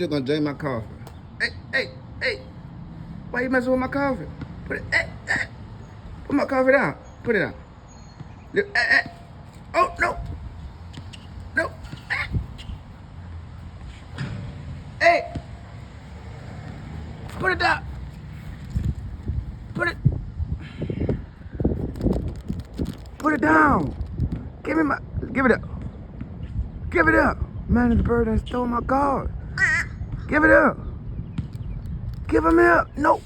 Just gonna drink my coffee. Hey. Why you messing with my coffee? Put it, hey. Put my coffee down. Put it down. Hey. Oh, no. No. Hey. Put it down. Put it down. Give it up. Give it up. Man, the bird that stole my card. Give it up. Give him up. No.